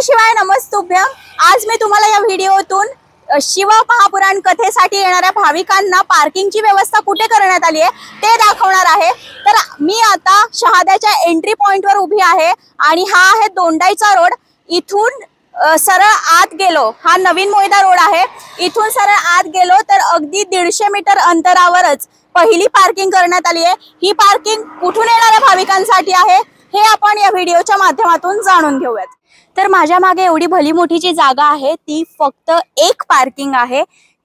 शिवाय नमस्तुभ्यम। आज मी तुम्हाला या व्हिडिओतून शिव महापुराण कथेसाठी येणाऱ्या भाविकांना पार्किंगची व्यवस्था कुठे करण्यात आली आहे ते दाखवणार आहे। तर मी आता शहाद्याच्या एंट्री पॉइंटवर उभी आहे आणि हा आहे दोंडाईचा रोड। इथून सरळ आत गेलो, हा नवीन मोयदा रोड आहे, इथून सरळ आत गेलो तर अगदी 150 मीटर अंतरावरच पहिली पार्किंग करण्यात आली आहे। ही पार्किंग कुठून येणाऱ्या भाविकांसाठी आहे हे आपण या व्हिडिओच्या माध्यमातून जाणून घेऊयात। तर माझ्या मागे एवढी भली मोठी जी जागा आहे ती फक्त एक पार्किंग आहे।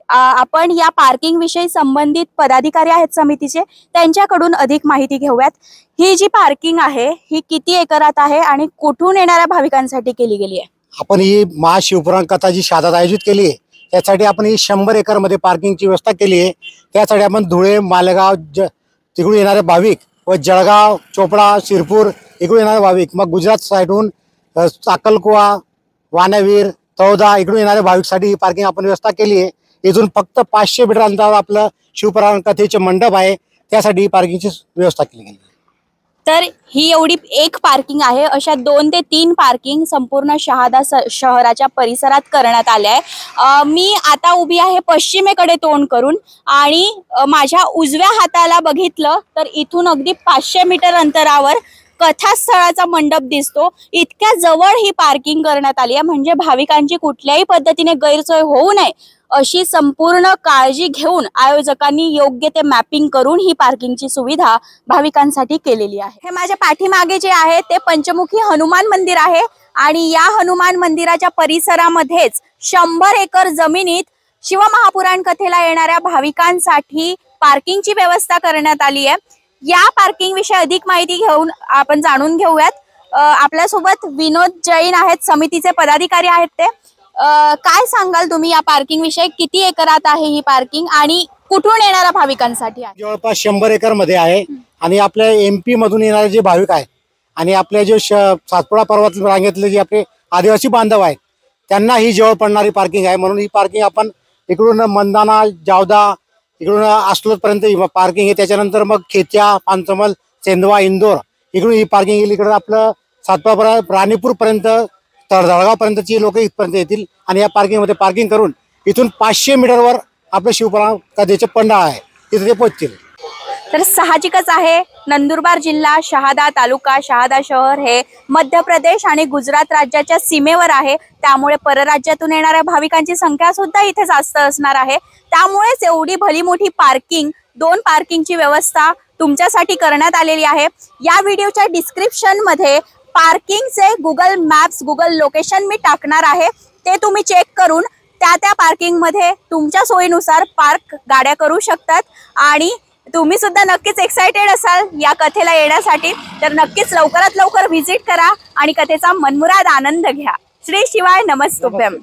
आपण या पार्किंग विषयी संबंधित पदाधिकारी आहेत समितीचे, त्यांच्याकडून अधिक माहिती घेऊयात। ही जी पार्किंग आहे ही किती एकरात आहे आणि कुठून येणाऱ्या भाविकांसाठी केली गेली आहे? आपण ही महाशिवपुराण कथा जी शहादात आयोजित केली आहे त्यासाठी आपण ही 100 एकर मध्ये पार्किंगची व्यवस्था केली आहे। त्यासाठी आपण धुळे, मालेगाव तिकडून येणारे भाविक व जळगाव, चोपडा, शिरपूर इकडून येणारे भाविक, मग गुजरात साईडहून अक्कलकुवा, वानावीर, तळोदा इकडून येणाऱ्या भाविकसाठी ही पार्किंग आपण व्यवस्था केली आहे। इथून फक्त 500 मीटर अंतरावर आपलं शिवपुराण कथेचे मंडप आहे, त्यासाठी ही पार्किंगची व्यवस्था केली गेली। तर ही एवढी एक पार्किंग आहे, अशा 2 ते 3 पार्किंग संपूर्ण शहादा शहराच्या परिसरात करण्यात आल्या आहे। मी आता उभी आहे पश्चिमेकडे तोंड करून आणि माझ्या उजव्या हाताला बघितलं तर इथून अगदी 500 मीटर अंतरावर कथास्थळाचा मंडप दिसतो। इतक्या जवळ ही पार्किंग करण्यात आली आहे, म्हणजे भाविकांची कुठल्याही पद्धतीने गैरसोय होऊ नये अशी संपूर्ण काळजी घेऊन आयोजकांनी योग्य ते मॅपिंग करून ही पार्किंगची सुविधा भाविकांसाठी केलेली आहे। हे माझ्या पाठीमागे जे आहे ते पंचमुखी हनुमान मंदिर आहे आणि या हनुमान मंदिराच्या परिसरामध्येच 100 एकर जमिनीत शिव महापुराण कथेला येणाऱ्या भाविकांसाठी पार्किंगची व्यवस्था करण्यात आली आहे। या पार्किंग विषयी अधिक माहिती घेऊन आपण जाणून घेऊयात। आपल्या सोबत विनोद जैन आहेत, समितीचे पदाधिकारी आहेत ते। काय सांगाल तुम्ही या पार्किंग विषयी? किती एकरात आहे ही पार्किंग आणि कुठून येणाऱ्या भाविकांसाठी आहे? जवळपास 100 एकर मध्ये आहे आणि आपल्या MP मधून येणारे जे भाविक आहेत आणि आपले जे सातपुडा पर्वत रांगेतले जे आपले आदिवासी बांधव आहेत त्यांना ही जवळ पडणारी पार्किंग आहे। म्हणून ही पार्किंग आपण इकडून मंदाना, जावदा इकडून अस्लोद पर्यंत पार्किंग आहे। त्याच्यानंतर मग खेच्या, पांचमल, सेंदवा, इंदोर इकडून ही पार्किंग येईल। इकडे आपलं सातपुडा, राणीपूर पर्यंत, तळगाव पर्यंतची लोक इथपर्यंत येतील आणि या पार्किंग मध्ये पार्किंग करून इथून 500 मीटरवर आपलं शिवपुराण कथेचे पंडाळ आहे, तिथे ते पोहोचतील। तर साहजिकच आहे, नंदुरबार जिल्हा, शहादा तालुका, शहादा शहर हे मध्य प्रदेश आणि गुजरात राज्याच्या सीमेवर आहे, त्यामुळे परराज्यातून येणाऱ्या भाविकांची संख्या सुद्धा इथे जास्त असणार आहे। त्यामुळेच एवढी भली मोठी पार्किंग, 2 पार्किंगची व्यवस्था तुमच्यासाठी करण्यात आलेली आहे। या व्हिडिओच्या डिस्क्रिप्शन मध्ये पार्किंगचे गुगल मॅप्स, गुगल लोकेशन मी टाकणार आहे, ते तुम्ही चेक करून त्या पार्किंग मध्ये तुमच्या सोयीनुसार पार्क गाड्या करू शकतात। आणि तुम्ही सुद्धा नक्कीच एक्साइटेड असाल या कथेला येण्यासाठी, तर नक्कीच लवकरात लवकर व्हिजिट करा आणि कथेचा मनमुराद आनंद घ्या। श्री शिवाय नमस्तुभ्यम।